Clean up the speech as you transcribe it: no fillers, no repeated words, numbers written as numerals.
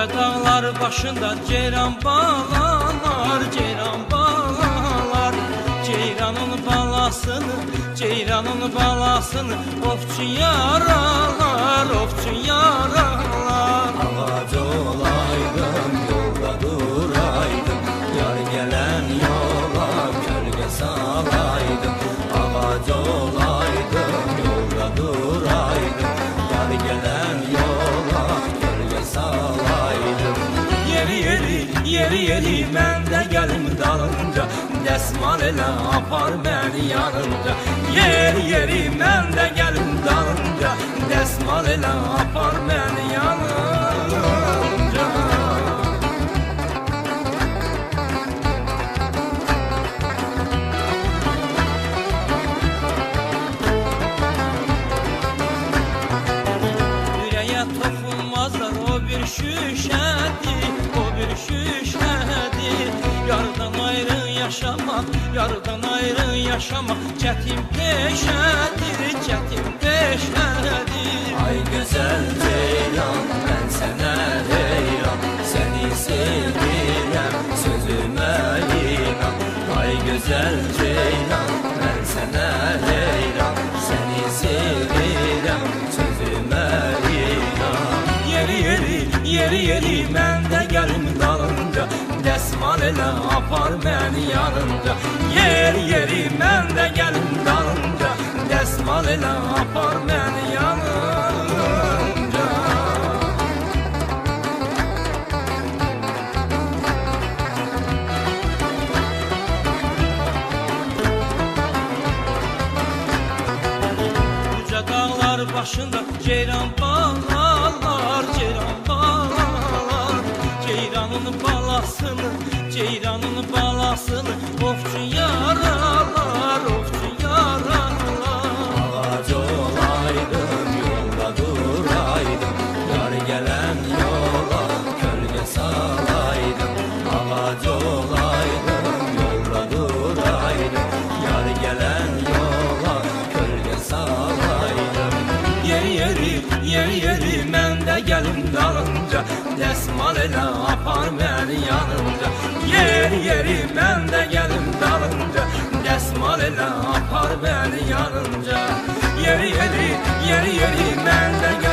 Uca dağlar başında ceyran bağlar, ceyran bağlar. Ceyranın balasını ofçu yaralar, ofçu yaralar. Ağac olaydım, yolda duraydım, yar gelen yola gölge salaydım. Ağac olaydım, yolda duraydım, yar gelen yola gölge salaydım. Yeri mən də gəlim dalınca, dəsmal elə apar məni yanınca. Yeri mən də gəlim dalınca, dəsmal elə apar məni yanınca. Ürəyə toxunmazlar o bir şüşədir, o bir şüşədir. Yardan ayrı yaşamak çətin peşədir, çətin peşədir. Ay güzel ceylan, ben sana heyran, seni sevirəm, sözüme inan. Ay güzel ceylan, ben sana heyran, seni sevirəm, sözüme inan. Yeri mən də gəlim dalınca, dəsmal elə apar məni yanınca. Yeri mən də gəlim dalınca, dəsmal elə apar məni yanınca. Uca dağlar başında ceyran bağlar, ceyran bağlar. Ceyranın balasını ofçu yaralar, ofçu yaralar. Ağac olaydım, yolda duraydım, yar gelen yola gölge salaydım. Ağac olaydım, yolda duraydım, yar gelen yola gölge salaydım. Yeri mən də gəlim dalınca, dəsmal elə apar məni yanınca. Yeri mən də gəlim dalınca, dəsmal elə apar məni yanınca. Yeri mən də gəlim